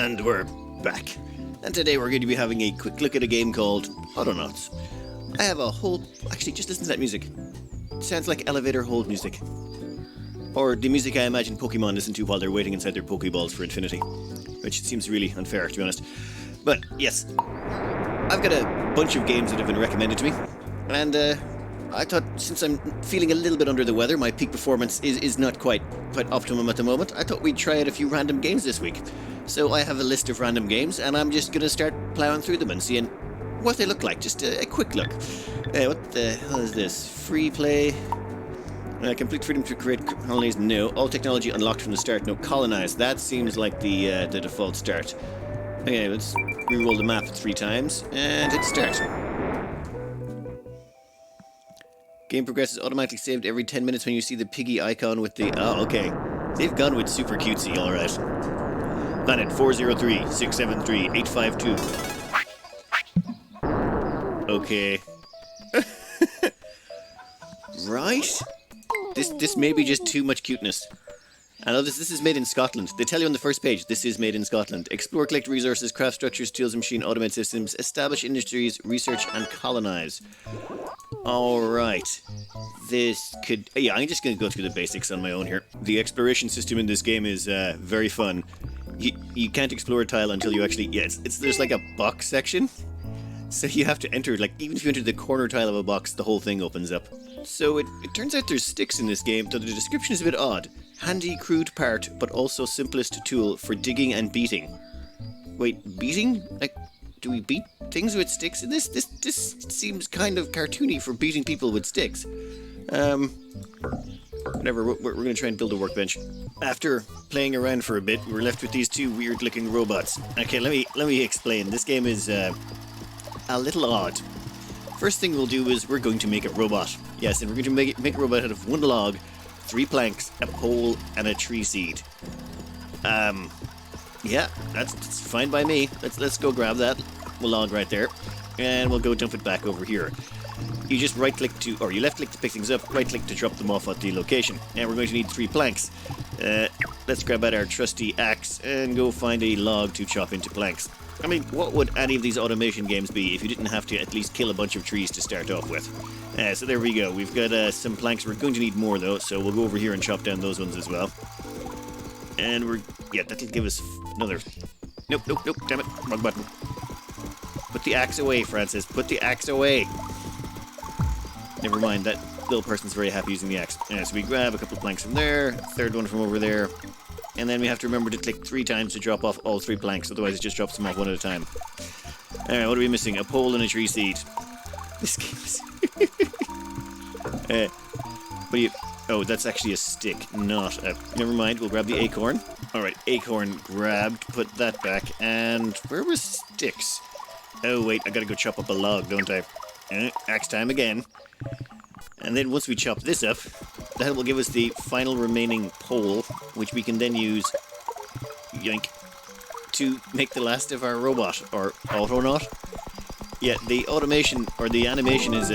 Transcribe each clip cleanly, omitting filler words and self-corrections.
And we're back. And today we're going to be having a quick look at a game called Autonauts. I have a whole... Actually, just listen to that music. It sounds like elevator hold music. Or the music I imagine Pokemon listen to while they're waiting inside their Pokeballs for infinity. Which seems really unfair, to be honest. But, yes. I've got a bunch of games that have been recommended to me. And, I thought, since I'm feeling a little bit under the weather, my peak performance is not quite optimum at the moment, I thought we'd try out a few random games this week. So I have a list of random games, and I'm just going to start plowing through them and seeing what they look like. Just a quick look. What the hell is this? Free play? Complete freedom to create colonies? No. All technology unlocked from the start? No. Colonize? That seems like the default start. Okay, let's reroll the map 3 times, and hit start. Game progress is automatically saved every 10 minutes when you see the piggy icon with the... Oh, okay. They've gone with super cutesy, alright. Planet 403-673-852. Okay. Right? This may be just too much cuteness. I know this is made in Scotland. They tell you on the first page, this is made in Scotland. Explore, collect resources, craft structures, tools and machine, automate systems, establish industries, research and colonize. Alright. This could... Yeah, I'm just going to go through the basics on my own here. The exploration system in this game is very fun. You can't explore a tile until you actually... Yeah, there's like a box section. So you have to enter, like, even if you enter the corner tile of a box, the whole thing opens up. So it turns out there's sticks in this game, though the description is a bit odd. Handy, crude part, but also simplest tool for digging and beating. Wait, beating? Like, do we beat things with sticks in this? This seems kind of cartoony for beating people with sticks. Whatever, we're going to try and build a workbench. After playing around for a bit, we're left with these 2 weird-looking robots. Okay, let me explain. This game is a little odd. First thing we'll do is we're going to make a robot. Yes, and we're going to make a robot out of 1 log, 3 planks, a pole, and a tree seed. Yeah, that's fine by me. Let's go grab that log right there, and we'll go dump it back over here. You just right-click to, or you left-click to pick things up, right-click to drop them off at the location. And we're going to need 3 planks. Let's grab out our trusty axe and go find a log to chop into planks. I mean, what would any of these automation games be if you didn't have to at least kill a bunch of trees to start off with? So there we go. We've got some planks. We're going to need more, though, so we'll go over here and chop down those ones as well. And yeah, that'll give us another... Nope, damn it, wrong button. Put the axe away, Francis, put the axe away. Never mind, that little person's very happy using the axe. So we grab a couple of planks from there, 3rd one from over there, and then we have to remember to click 3 times to drop off all 3 planks, otherwise it just drops them off one at a time. Alright, what are we missing? A pole and a tree seed. This game is... what do you... Oh, that's actually a stick, not a... Never mind, we'll grab the acorn. Alright, acorn grabbed, put that back, and... Where was sticks? Oh, wait, I gotta go chop up a log, don't I? Axe time again. And then once we chop this up, that will give us the final remaining pole, which we can then use, yoink, to make the last of our robot, or Autonaut. Yeah, the automation, or the animation is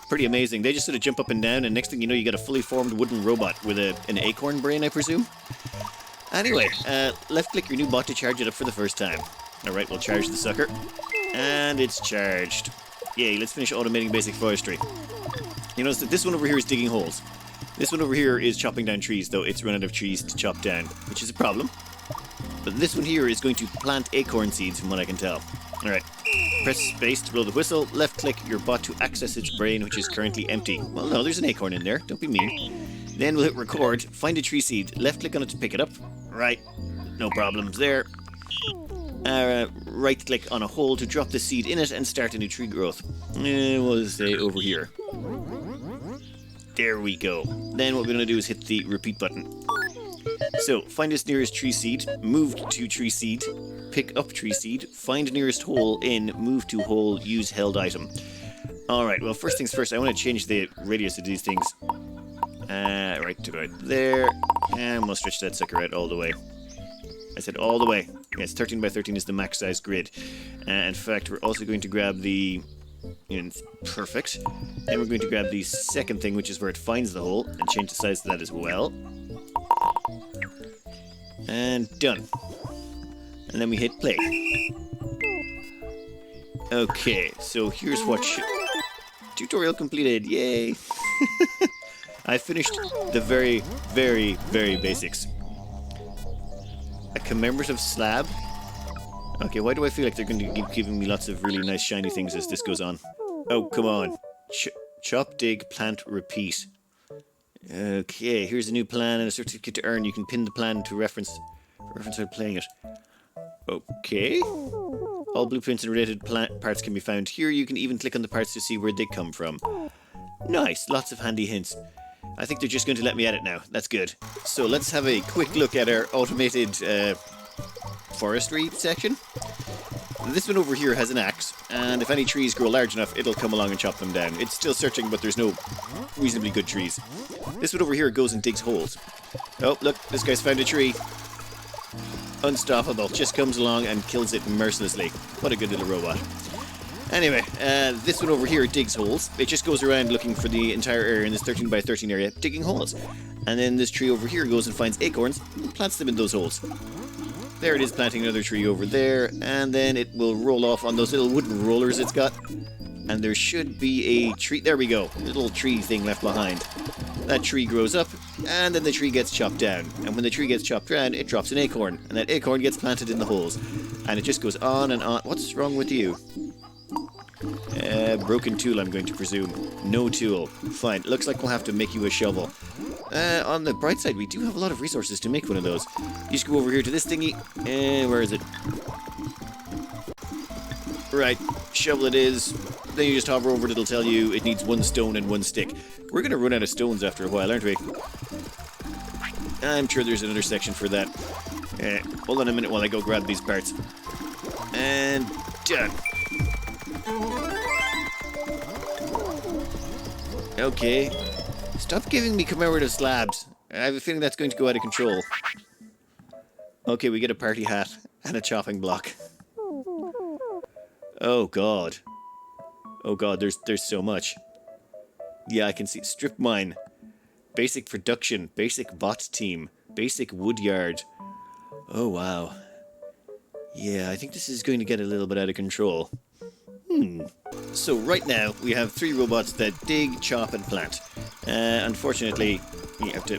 pretty amazing. They just sort of jump up and down, and next thing you know, you got a fully formed wooden robot with an acorn brain, I presume. Anyway, left-click your new bot to charge it up for the first time. Alright, we'll charge the sucker. And it's charged. Yay, let's finish automating basic forestry. You notice that this one over here is digging holes. This one over here is chopping down trees, though it's run out of trees to chop down, which is a problem. But this one here is going to plant acorn seeds, from what I can tell. Alright, press space to blow the whistle, left-click your bot to access its brain, which is currently empty. Well, no, there's an acorn in there, don't be mean. Then we'll hit record, find a tree seed, left-click on it to pick it up. Right, no problems there. Right-click on a hole to drop the seed in it and start a new tree growth. We'll say over here. There we go. Then what we're going to do is hit the repeat button. So, find its nearest tree seed, move to tree seed, pick up tree seed, find nearest hole in, move to hole, use held item. Alright, well, first things first, I want to change the radius of these things. Right to right there, and we'll stretch that sucker out all the way. I said all the way. Yes, 13 by 13 is the max size grid. In fact, we're also going to grab the... Perfect. Then we're going to grab the second thing, which is where it finds the hole, and change the size of that as well. And done. And then we hit play. Okay, so here's what tutorial completed, yay! I finished the very, very, very basics. A commemorative slab? Okay, why do I feel like they're going to keep giving me lots of really nice shiny things as this goes on? Oh, come on. Chop, dig, plant, repeat. Okay, here's a new plan and a certificate to earn. You can pin the plan to reference while playing it. Okay. All blueprints and related parts can be found here. You can even click on the parts to see where they come from. Nice, lots of handy hints. I think they're just going to let me edit now. That's good. So let's have a quick look at our automated forestry section. This one over here has an axe, and if any trees grow large enough, it'll come along and chop them down. It's still searching, but there's no reasonably good trees. This one over here goes and digs holes. Oh, look, this guy's found a tree. Unstoppable, just comes along and kills it mercilessly. What a good little robot. Anyway, this one over here digs holes. It just goes around looking for the entire area in this 13 by 13 area, digging holes. And then this tree over here goes and finds acorns and plants them in those holes. There it is, planting another tree over there, and then it will roll off on those little wooden rollers it's got. And there should be a tree, there we go, little tree thing left behind. That tree grows up, and then the tree gets chopped down. And when the tree gets chopped down, it drops an acorn, and that acorn gets planted in the holes. And it just goes on and on. What's wrong with you? Broken tool, I'm going to presume. No tool. Fine, looks like we'll have to make you a shovel. On the bright side, we do have a lot of resources to make one of those. You just go over here to this thingy. Where is it? Right, shovel it is. Then you just hover over it, it'll tell you it needs 1 stone and 1 stick. We're going to run out of stones after a while, aren't we? I'm sure there's another section for that. Hold on a minute while I go grab these parts. And done. Okay. Stop giving me commemorative slabs. I have a feeling that's going to go out of control. Okay, we get a party hat and a chopping block. Oh god. Oh god, there's so much. Yeah, I can see. Strip mine. Basic production. Basic bot team. Basic woodyard. Oh wow. Yeah, I think this is going to get a little bit out of control. So right now, we have 3 robots that dig, chop, and plant. Unfortunately, you have to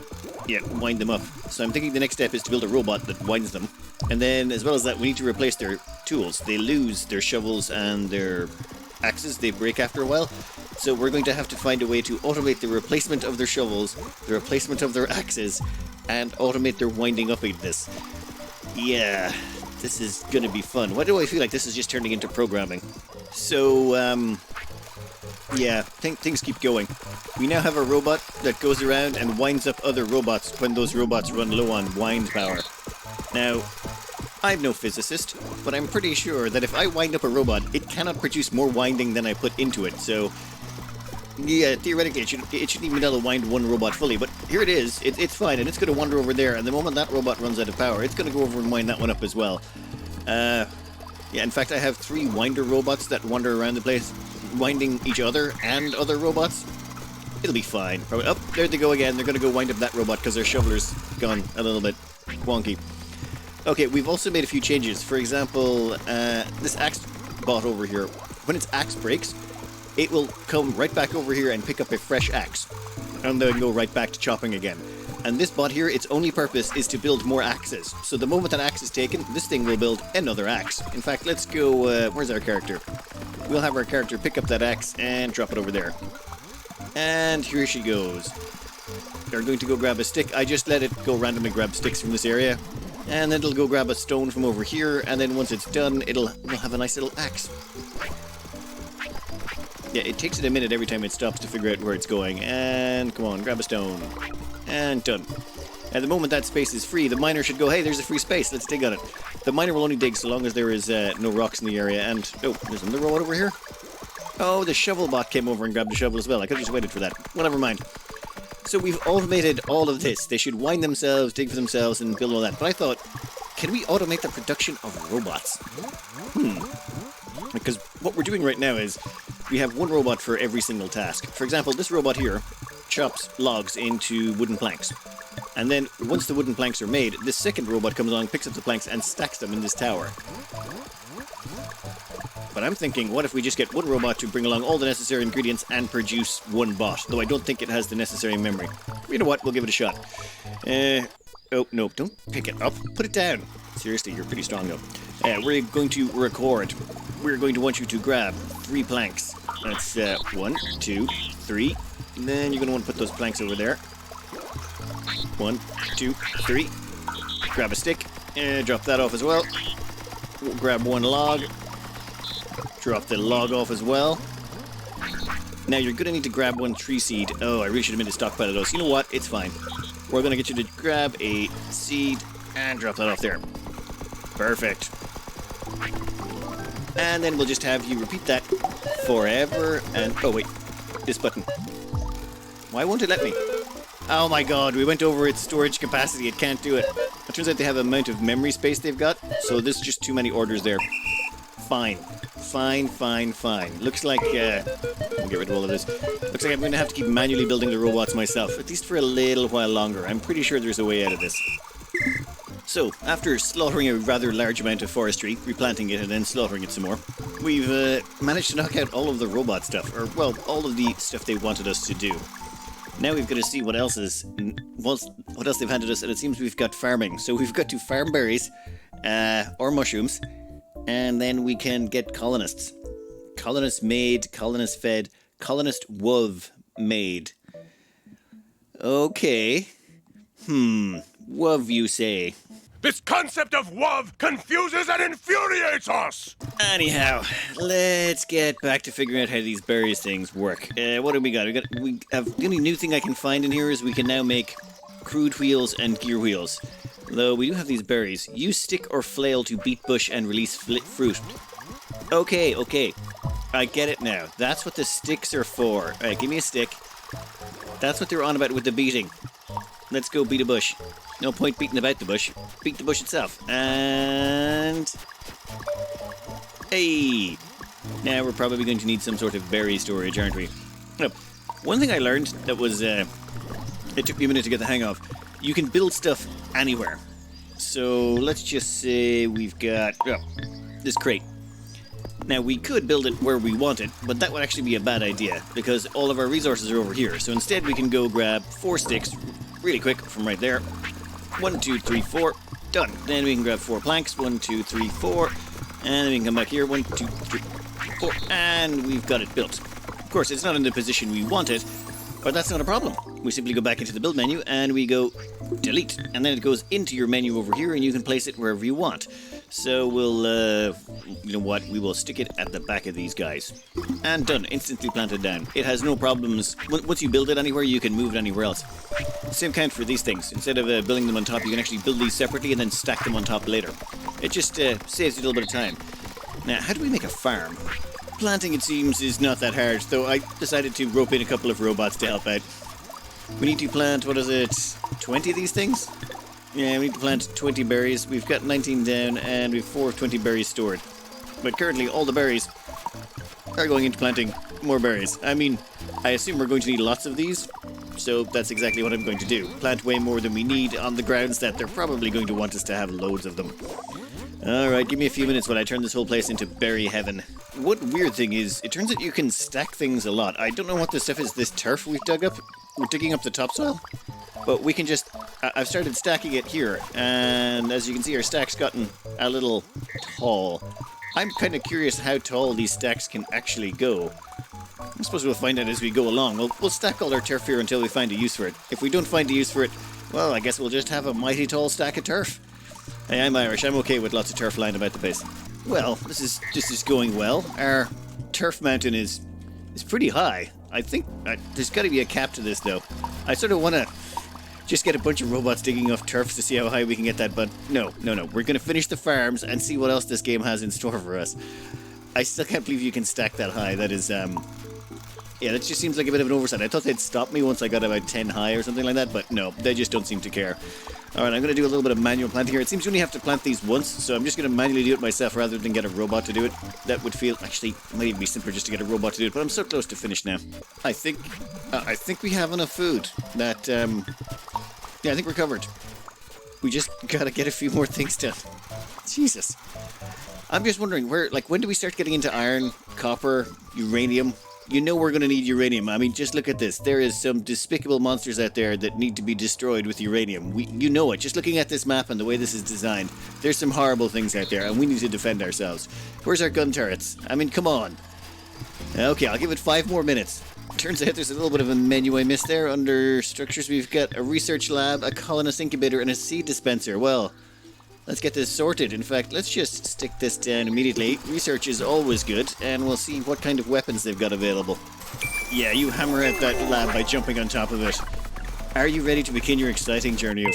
wind them up. So I'm thinking the next step is to build a robot that winds them. And then, as well as that, we need to replace their tools. They lose their shovels and their axes. They break after a while. So we're going to have to find a way to automate the replacement of their shovels, the replacement of their axes, and automate their winding up in this. Yeah, this is going to be fun. Why do I feel like this is just turning into programming? So, yeah, things keep going. We now have a robot that goes around and winds up other robots when those robots run low on wind power. Now, I'm no physicist, but I'm pretty sure that if I wind up a robot, it cannot produce more winding than I put into it, so... Yeah, theoretically, it shouldn't even be able to wind one robot fully, but here it is. It's fine, and it's going to wander over there, and the moment that robot runs out of power, it's going to go over and wind that one up as well. Yeah, in fact, I have 3 winder robots that wander around the place, winding each other and other robots. It'll be fine. Probably. Oh, there they go again. They're going to go wind up that robot because their shoveler's gone a little bit wonky. Okay, we've also made a few changes. For example, this axe bot over here, when its axe breaks, it will come right back over here and pick up a fresh axe, and then go right back to chopping again. And this bot here, its only purpose is to build more axes. So the moment an axe is taken, this thing will build another axe. In fact, let's go, where's our character? We'll have our character pick up that axe and drop it over there. And here she goes. They're going to go grab a stick. I just let it go randomly grab sticks from this area. And then it'll go grab a stone from over here, and then once it's done, we'll have a nice little axe. Yeah, it takes it a minute every time it stops to figure out where it's going. And come on, grab a stone. And done. At the moment that space is free, the miner should go, hey, there's a free space, let's dig on it. The miner will only dig so long as there is no rocks in the area, and... Oh, there's another robot over here? Oh, the shovel bot came over and grabbed the shovel as well. I could have just waited for that. Well, never mind. So we've automated all of this. They should wind themselves, dig for themselves, and build all that. But I thought, can we automate the production of robots? Because what we're doing right now is we have 1 robot for every single task. For example, this robot here chops logs into wooden planks. And then, once the wooden planks are made, this second robot comes along, picks up the planks, and stacks them in this tower. But I'm thinking, what if we just get one robot to bring along all the necessary ingredients and produce one bot? Though I don't think it has the necessary memory. You know what? We'll give it a shot. Oh, no, don't pick it up. Put it down. Seriously, you're pretty strong, though. We're going to record. We're going to want you to grab 3 planks. That's 1, 2, 3. And then you're going to want to put those planks over there. 1, 2, 3. Grab a stick. Drop that off as well. We'll grab 1 log. Drop the log off as well. Now you're going to need to grab 1 tree seed. Oh, I really should have made a stockpile of those. You know what? It's fine. We're going to get you to grab a seed and drop that off there. Perfect. And then we'll just have you repeat that forever and... Oh, wait. This button. Why won't it let me? Oh my god, we went over its storage capacity. It can't do it. It turns out they have an amount of memory space they've got, so there's just too many orders there. Fine. Fine. Looks like, I'll get rid of all of this. Looks like I'm going to have to keep manually building the robots myself, at least for a little while longer. I'm pretty sure there's a way out of this. So, after slaughtering a rather large amount of forestry, replanting it and then slaughtering it some more, we've managed to knock out all of the robot stuff, or, well, all of the stuff they wanted us to do. Now we've got to see what else they've handed us, and it seems we've got farming. So we've got to farm berries, or mushrooms, and then we can get colonists. Colonist made, colonist fed, colonist wove made. Okay. Wove, you say? This concept of WOV confuses and infuriates us! Anyhow, let's get back to figuring out how these berries things work. What do we got? The only new thing I can find in here is we can now make crude wheels and gear wheels. Though we do have these berries. Use stick or flail to beat bush and release fruit. Okay. I get it now. That's what the sticks are for. Alright, give me a stick. That's what they're on about with the beating. Let's go beat a bush. No point beating about the bush. Beat the bush itself. And... Hey! Now we're probably going to need some sort of berry storage, aren't we? Oh, one thing I learned that was... it took me a minute to get the hang of. You can build stuff anywhere. So let's just say we've got... this crate. Now, we could build it where we want it, but that would actually be a bad idea, because all of our resources are over here. So instead, we can go grab 4 sticks really quick from right there. 1, 2, 3, 4. Done. Then we can grab 4 planks. 1, 2, 3, 4. And then we can come back here. 1, 2, 3, 4. And we've got it built. Of course, it's not in the position we want it, but that's not a problem. We simply go back into the build menu and we go delete. And then it goes into your menu over here and you can place it wherever you want. So we'll, you know what, we will stick it at the back of these guys. And done, instantly planted down. It has no problems. Once you build it anywhere, you can move it anywhere else. Same count for these things. Instead of building them on top, you can actually build these separately and then stack them on top later. It just saves you a little bit of time. Now, how do we make a farm? Planting, it seems, is not that hard, though I decided to rope in a couple of robots to help out. We need to plant, 20 of these things? Yeah, we need to plant 20 berries. We've got 19 down, and we've 4 of 20 berries stored. But currently, all the berries are going into planting more berries. I mean, I assume we're going to need lots of these, so that's exactly what I'm going to do. Plant way more than we need on the grounds that they're probably going to want us to have loads of them. Alright, give me a few minutes when I turn this whole place into berry heaven. One weird thing is, it turns out you can stack things a lot. I don't know what this stuff is, this turf we've dug up. We're digging up the topsoil. But we can just... I've started stacking it here, and as you can see, our stack's gotten a little tall. I'm kind of curious how tall these stacks can actually go. I suppose we'll find out as we go along. We'll stack all our turf here until we find a use for it. If we don't find a use for it, well, I guess we'll just have a mighty tall stack of turf. Hey, I'm Irish. I'm okay with lots of turf lying about the place. Well, this is going well. Our turf mountain is pretty high. I think there's got to be a cap to this, though. I sort of want to just get a bunch of robots digging off turfs to see how high we can get that, but no. We're going to finish the farms and see what else this game has in store for us. I still can't believe you can stack that high. That is, yeah, that just seems like a bit of an oversight. I thought they'd stop me once I got about 10 high or something like that, but no, they just don't seem to care. Alright, I'm going to do a little bit of manual planting here. It seems you only have to plant these once, so I'm just going to manually do it myself rather than get a robot to do it. That would feel... Actually, it might even be simpler just to get a robot to do it, but I'm so close to finish now. I think we have enough food that, Yeah, I think we're covered. We just gotta get a few more things done. Jesus. I'm just wondering, when do we start getting into iron, copper, uranium? You know we're gonna need uranium. I mean, just look at this. There is some despicable monsters out there that need to be destroyed with uranium. You know it. Just looking at this map and the way this is designed, there's some horrible things out there, and we need to defend ourselves. Where's our gun turrets? I mean, come on. Okay, I'll give it 5 more minutes. Turns out there's a little bit of a menu I missed there. Under structures, we've got a research lab, a colonist incubator, and a seed dispenser. Well, let's get this sorted. In fact, let's just stick this down immediately. Research is always good, and we'll see what kind of weapons they've got available. Yeah, you hammer out that lab by jumping on top of it. Are you ready to begin your exciting journey of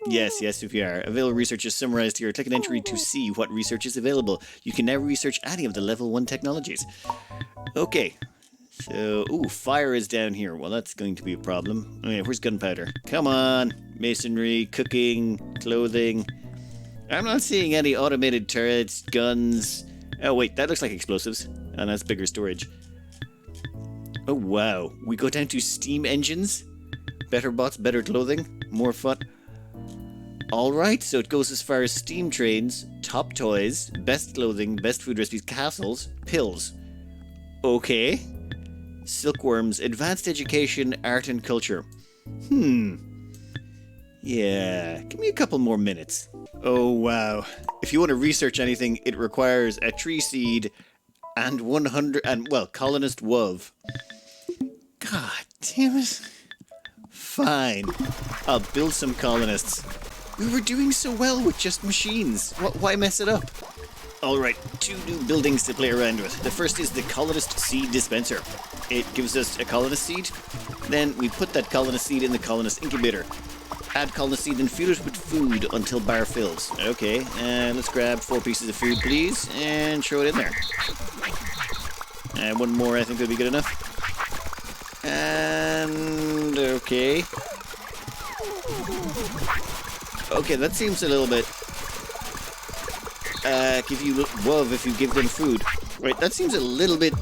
Yes, if you are. Available research is summarized here. Click an entry to see what research is available. You can now research any of the level 1 technologies. Okay. So, fire is down here. Well, that's going to be a problem. Okay, where's gunpowder? Come on. Masonry, cooking, clothing. I'm not seeing any automated turrets, guns. Oh, wait, that looks like explosives. And that's bigger storage. Oh, wow. We go down to steam engines. Better bots, better clothing. More fun. Alright, so it goes as far as steam trains, top toys, best clothing, best food recipes, castles, pills. Okay. Silkworms, advanced education, art and culture. Yeah, give me a couple more minutes. Oh wow. If you want to research anything, it requires a tree seed and 100 and, well, colonist WOV. God damn it. Fine. I'll build some colonists. We were doing so well with just machines. Why mess it up? Alright, 2 new buildings to play around with. The first is the Colorist seed dispenser. It gives us a colonist seed. Then we put that colonist seed in the colonist incubator. Add colonist seed and fill it with food until bar fills. Okay, and let's grab 4 pieces of food, please, and throw it in there. And 1 more, I think would be good enough. And okay. Okay, that seems a little bit. Give you WOV if you give them food. Right, that seems a little bit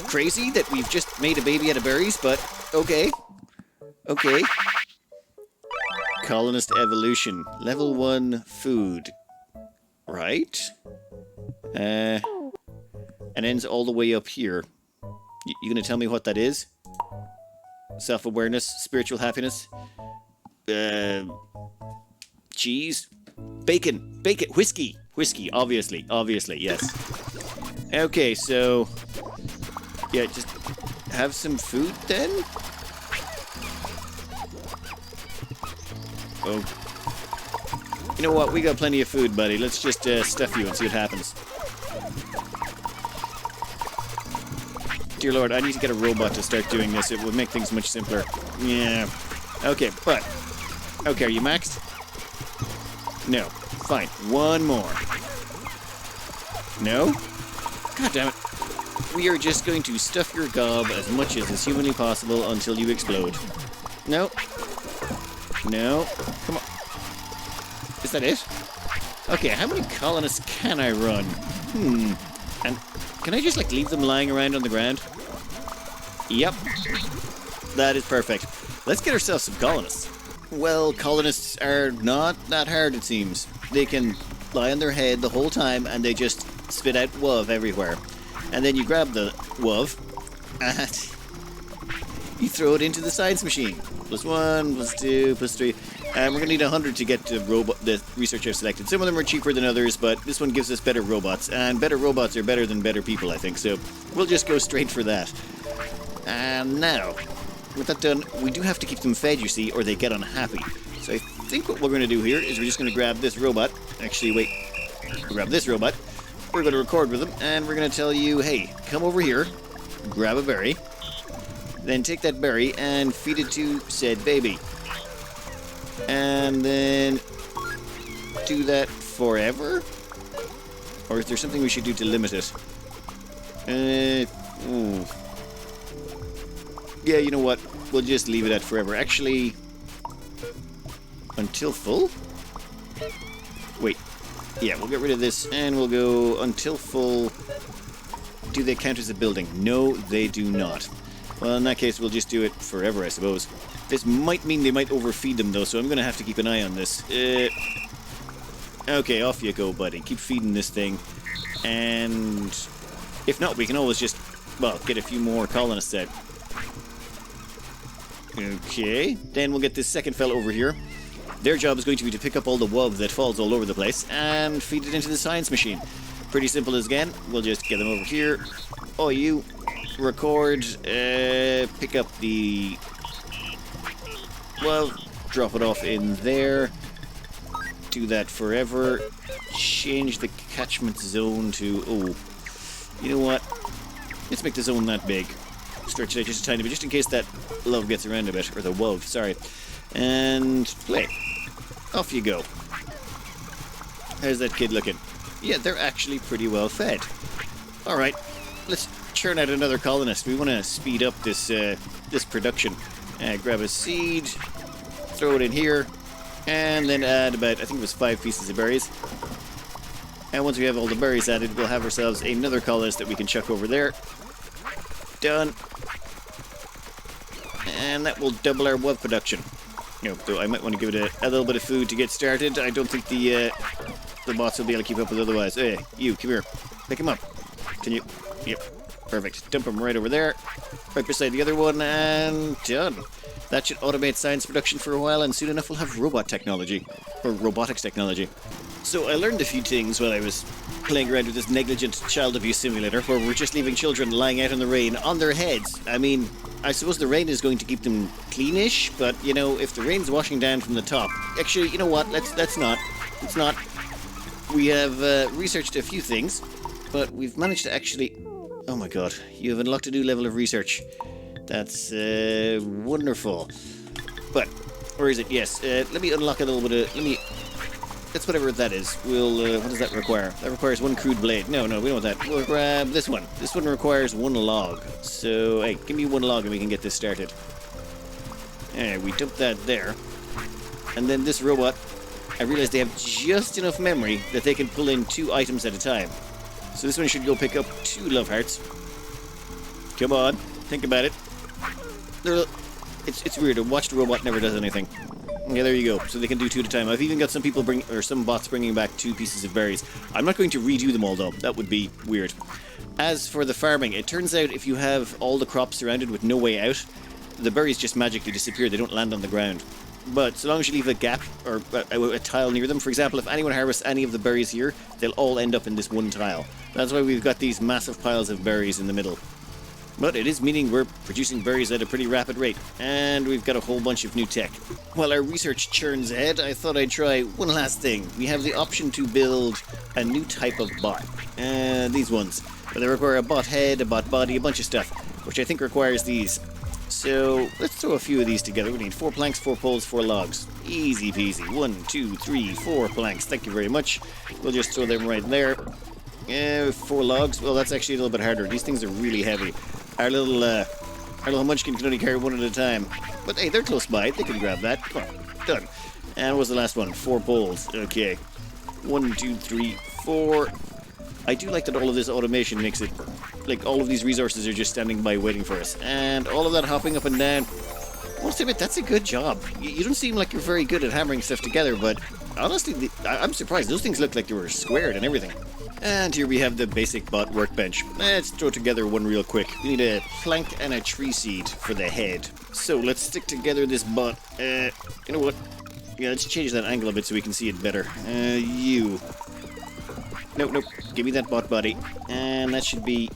crazy that we've just made a baby out of berries, but okay. Okay. Colonist evolution. Level 1 food. Right. And ends all the way up here. You gonna tell me what that is? Self-awareness, spiritual happiness. Cheese. Bacon. Whiskey. Obviously, yes. Okay, so yeah, just have some food then. Oh, you know what? We got plenty of food, buddy. Let's just stuff you and see what happens. Dear Lord, I need to get a robot to start doing this. It would make things much simpler. Yeah. Okay, but okay, are you maxed? No. Fine. 1 more. No? God damn it. We are just going to stuff your gob as much as is humanly possible until you explode. No. No. Come on. Is that it? Okay, how many colonists can I run? And can I just, leave them lying around on the ground? Yep. That is perfect. Let's get ourselves some colonists. Well, colonists are not that hard, it seems. They can lie on their head the whole time and they just spit out WOV everywhere. And then you grab the WOV and you throw it into the science machine. +1, +2, +3. And we're going to need 100 to get the research I've selected. Some of them are cheaper than others, but this one gives us better robots. And better robots are better than better people, I think. So we'll just go straight for that. And now, with that done, we do have to keep them fed, you see, or they get unhappy. So I think what we're going to do here is we're just going to grab this robot. Actually, wait. Grab this robot. We're going to record with him, and we're going to tell you, hey, come over here, grab a berry, then take that berry and feed it to said baby. And then do that forever? Or is there something we should do to limit it? Yeah, you know what? We'll just leave it at forever. Actually, until full? Wait. Yeah, we'll get rid of this and we'll go until full. Do they count as a building? No, they do not. Well, in that case, we'll just do it forever, I suppose. This might mean they might overfeed them, though, so I'm going to have to keep an eye on this. Okay, off you go, buddy. Keep feeding this thing. And if not, we can always just, well, get a few more colonists out. Okay, then we'll get this second fella over here. Their job is going to be to pick up all the WUV that falls all over the place and feed it into the science machine. Pretty simple as again. We'll just get them over here. Oh, you record, pick up the, well, drop it off in there. Do that forever. Change the catchment zone to, oh, you know what? Let's make the zone that big. Stretch it out just a tiny bit, just in case that love gets around a bit, or the WUV, sorry. And play. Off you go. How's that kid looking? Yeah, they're actually pretty well fed. Alright, let's churn out another colonist. We want to speed up this this production. Grab a seed, throw it in here, and then add about, I think it was 5 pieces of berries. And once we have all the berries added, we'll have ourselves another colonist that we can chuck over there. Done. And that will double our WUV production. Though I might want to give it a little bit of food to get started. I don't think the bots will be able to keep up with otherwise. Hey, you, come here. Pick him up. Can you? Yep. Perfect. Dump him right over there. Right beside the other one, and done. That should automate science production for a while, and soon enough we'll have robot technology. Or robotics technology. So I learned a few things while I was playing around with this negligent child abuse simulator, where we're just leaving children lying out in the rain on their heads. I mean, I suppose the rain is going to keep them cleanish, but, you know, if the rain's washing down from the top... Actually, you know what? Let's not. It's not. We have researched a few things, but we've managed to actually... Oh my god, you have unlocked a new level of research. That's wonderful. But, where is it? Yes, let me unlock a little bit of... That's whatever that is. We'll, what does that require? That requires 1 crude blade. No, we don't want that. We'll grab this one. This one requires 1 log. So, hey, give me 1 log and we can get this started. We dump that there. And then this robot, I realized they have just enough memory that they can pull in 2 items at a time. So this one should go pick up 2 love hearts. Come on, think about it. It's weird. A watched robot never does anything. Yeah, there you go. So they can do 2 at a time. I've even got some bots bringing back 2 pieces of berries. I'm not going to redo them all, though. That would be weird. As for the farming, it turns out if you have all the crops surrounded with no way out, the berries just magically disappear. They don't land on the ground. But so long as you leave a gap or a tile near them, for example, if anyone harvests any of the berries here, they'll all end up in this one tile. That's why we've got these massive piles of berries in the middle. But it is meaning we're producing berries at a pretty rapid rate, and we've got a whole bunch of new tech. While our research churns ahead, I thought I'd try one last thing. We have the option to build a new type of bot. These ones. They require a bot head, a bot body, a bunch of stuff, which I think requires these. So let's throw a few of these together. We need 4 planks, 4 poles, 4 logs. Easy peasy. 1, 2, 3, 4 planks. Thank you very much. We'll just throw them right there. 4 logs. Well, that's actually a little bit harder. These things are really heavy. Our little munchkin can only carry 1 at a time. But hey, they're close by. They can grab that. Come on. Done. And what was the last one? 4 poles. Okay. 1, 2, 3, 4. I do like that all of this automation makes it... Like, all of these resources are just standing by waiting for us. And all of that hopping up and down. I must admit, that's a good job. You don't seem like you're very good at hammering stuff together, but honestly, I'm surprised. Those things look like they were squared and everything. And here we have the basic bot workbench. Let's throw together one real quick. We need a plank and a tree seed for the head. So let's stick together this bot. You know what? Yeah, let's change that angle a bit so we can see it better. You. Nope. Give me that bot body. And that should be...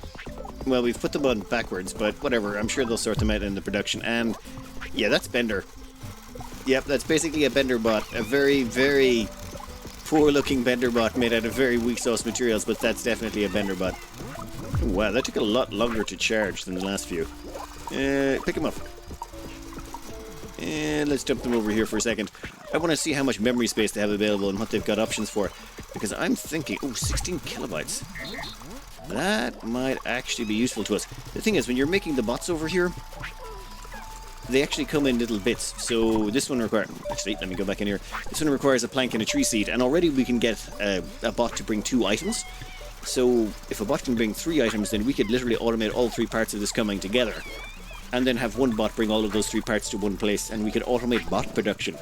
Well, we've put them on backwards, but whatever. I'm sure they'll sort them out in the production. And yeah, that's Bender. Yep, that's basically a Bender bot. A very, very poor-looking Bender bot made out of very weak sauce materials, but that's definitely a Bender bot. Ooh, wow, that took a lot longer to charge than the last few. Pick them up. And let's dump them over here for a second. I want to see how much memory space they have available and what they've got options for. Because I'm thinking, 16 kilobytes. That might actually be useful to us. The thing is, when you're making the bots over here, they actually come in little bits. So this one requires... Actually, let me go back in here. This one requires a plank and a tree seed, and already we can get a bot to bring 2 items. So if a bot can bring 3 items, then we could literally automate all 3 parts of this coming together. and then have one bot bring all of those 3 parts to one place, and we could automate bot production.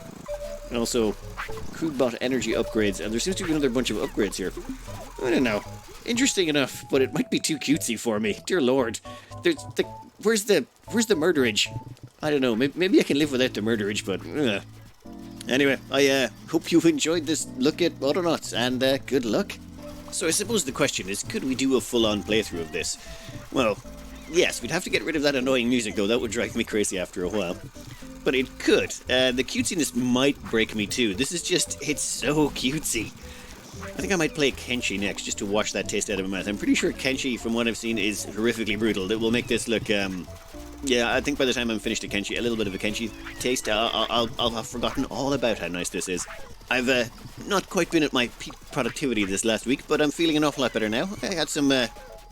And also, crude bot energy upgrades, and there seems to be another bunch of upgrades here. I don't know. Interesting enough, but it might be too cutesy for me. Dear Lord. Where's the murderage? I don't know. Maybe I can live without the murderage, but... Anyway, I hope you've enjoyed this look at Autonauts, and good luck. So I suppose the question is, could we do a full-on playthrough of this? Well, yes, we'd have to get rid of that annoying music, though. That would drive me crazy after a while. But it could. The cutesiness might break me, too. This is just... it's so cutesy. I think I might play Kenshi next, just to wash that taste out of my mouth. I'm pretty sure Kenshi, from what I've seen, is horrifically brutal. That will make this look, yeah, I think by the time I'm finished at Kenshi, a little bit of a Kenshi taste, I'll have forgotten all about how nice this is. I've not quite been at my peak productivity this last week, but I'm feeling an awful lot better now. I had some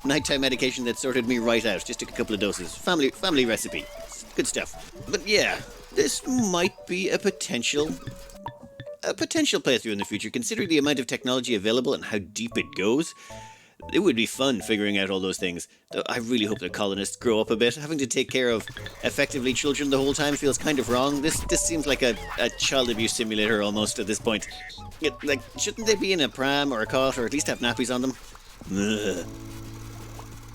nighttime medication that sorted me right out. Just took a couple of doses. Family recipe. Good stuff. But yeah, this might be a potential playthrough in the future, considering the amount of technology available and how deep it goes. It would be fun figuring out all those things. Though I really hope the colonists grow up a bit. Having to take care of, effectively, children the whole time feels kind of wrong. This seems like a child abuse simulator almost at this point. Like, shouldn't they be in a pram or a cot, or at least have nappies on them? Ugh.